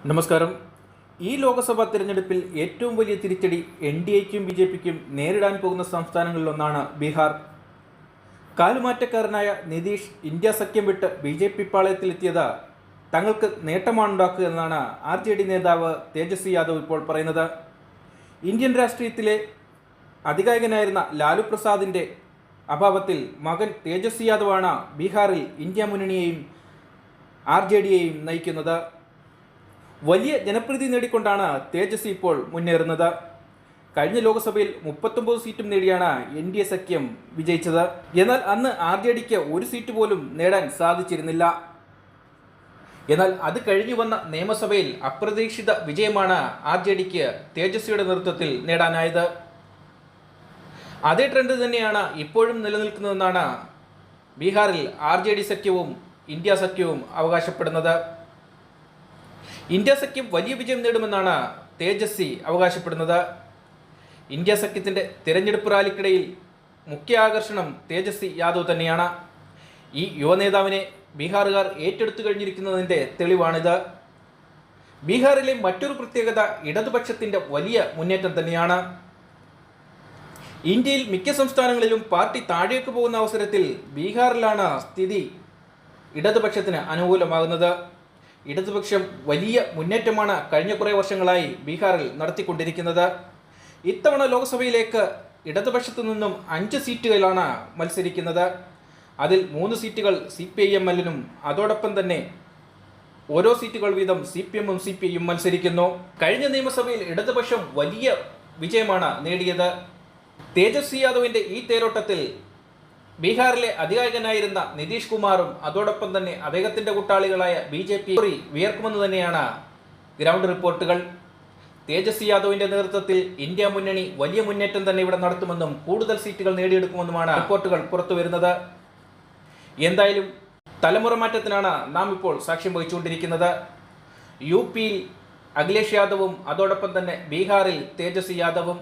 നമസ്കാരം. ഈ ലോക്സഭാ തിരഞ്ഞെടുപ്പിൽ ഏറ്റവും വലിയ തിരിച്ചടി NDAയ്ക്കും BJPക്കും നേരിടാൻ പോകുന്ന സംസ്ഥാനങ്ങളിലൊന്നാണ് ബീഹാർ. കാലുമാറ്റക്കാരനായ നിതീഷ് ഇന്ത്യ സഖ്യം വിട്ട് BJP പാളയത്തിലെത്തിയത് തങ്ങൾക്ക് നേട്ടമാണുണ്ടാക്കുക എന്നാണ് RJD നേതാവ് തേജസ്വി യാദവ് ഇപ്പോൾ പറയുന്നത്. ഇന്ത്യൻ രാഷ്ട്രീയത്തിലെ അധികായകനായിരുന്ന ലാലു പ്രസാദിൻ്റെ അഭാവത്തിൽ മകൻ തേജസ്വി യാദവാണ് ബീഹാറിൽ ഇന്ത്യ മുന്നണിയെയും RJDയെയും നയിക്കുന്നത്. വലിയ ജനപ്രീതി നേടിക്കൊണ്ടാണ് തേജസ്വി ഇപ്പോൾ മുന്നേറുന്നത്. കഴിഞ്ഞ ലോക്സഭയിൽ 39 സീറ്റും നേടിയാണ് NDA സഖ്യം വിജയിച്ചത്. എന്നാൽ അന്ന് RJDക്ക് ഒരു സീറ്റ് പോലും നേടാൻ സാധിച്ചിരുന്നില്ല. എന്നാൽ അത് കഴിഞ്ഞു വന്ന നിയമസഭയിൽ അപ്രതീക്ഷിത വിജയമാണ് RJDക്ക് തേജസ്വിയുടെ നേതൃത്വത്തിൽ നേടാനായത്. അതേ ട്രെൻഡ് തന്നെയാണ് ഇപ്പോഴും നിലനിൽക്കുന്നതെന്നാണ് ബീഹാറിൽ RJD സഖ്യവും ഇന്ത്യ സഖ്യവും അവകാശപ്പെടുന്നത്. ഇന്ത്യ സഖ്യം വലിയ വിജയം നേടുമെന്നാണ് തേജസ്വി അവകാശപ്പെടുന്നത്. ഇന്ത്യ സഖ്യത്തിൻ്റെ തിരഞ്ഞെടുപ്പ് റാലിക്കിടയിൽ മുഖ്യ ആകർഷണം തേജസ്വി യാദവ് തന്നെയാണ്. ഈ യുവനേതാവിനെ ബീഹാറുകാർ ഏറ്റെടുത്തു കഴിഞ്ഞിരിക്കുന്നതിൻ്റെ തെളിവാണിത്. ബീഹാറിലെ മറ്റൊരു പ്രത്യേകത ഇടതുപക്ഷത്തിൻ്റെ വലിയ മുന്നേറ്റം തന്നെയാണ്. ഇന്ത്യയിൽ മിക്ക സംസ്ഥാനങ്ങളിലും പാർട്ടി താഴേക്ക് പോകുന്ന അവസരത്തിൽ ബീഹാറിലാണ് സ്ഥിതി ഇടതുപക്ഷത്തിന് അനുകൂലമാകുന്നത്. ഇടതുപക്ഷം വലിയ മുന്നേറ്റമാണ് കഴിഞ്ഞ കുറേ വർഷങ്ങളായി ബീഹാറിൽ നടത്തിക്കൊണ്ടിരിക്കുന്നത്. ഇത്തവണ ലോക്സഭയിലേക്ക് ഇടതുപക്ഷത്തു നിന്നും 5 സീറ്റുകളിലാണ് മത്സരിക്കുന്നത്. അതിൽ 3 സീറ്റുകൾ CPIMLനും അതോടൊപ്പം തന്നെ ഓരോ സീറ്റുകൾ വീതം CPMും CPIയും മത്സരിക്കുന്നു. കഴിഞ്ഞ നിയമസഭയിൽ ഇടതുപക്ഷം വലിയ വിജയമാണ് നേടിയത്. തേജസ്വി യാദവിൻ്റെ ഈ തേരോട്ടത്തിൽ ബീഹാറിലെ അധികായകനായിരുന്ന നിതീഷ് കുമാറും അതോടൊപ്പം തന്നെ അദ്ദേഹത്തിൻ്റെ കൂട്ടാളികളായ BJP വിയർക്കുമെന്ന് തന്നെയാണ് ഗ്രൗണ്ട് റിപ്പോർട്ടുകൾ. തേജസ്വി യാദവിൻ്റെ നേതൃത്വത്തിൽ ഇന്ത്യ മുന്നണി വലിയ മുന്നേറ്റം തന്നെ ഇവിടെ നടത്തുമെന്നും കൂടുതൽ സീറ്റുകൾ നേടിയെടുക്കുമെന്നുമാണ് റിപ്പോർട്ടുകൾ പുറത്തു വരുന്നത്. എന്തായാലും തലമുറ മാറ്റത്തിനാണ് നാം ഇപ്പോൾ സാക്ഷ്യം വഹിച്ചുകൊണ്ടിരിക്കുന്നത്. UPയിൽ അഖിലേഷ് യാദവും അതോടൊപ്പം തന്നെ ബീഹാറിൽ തേജസ്വി യാദവും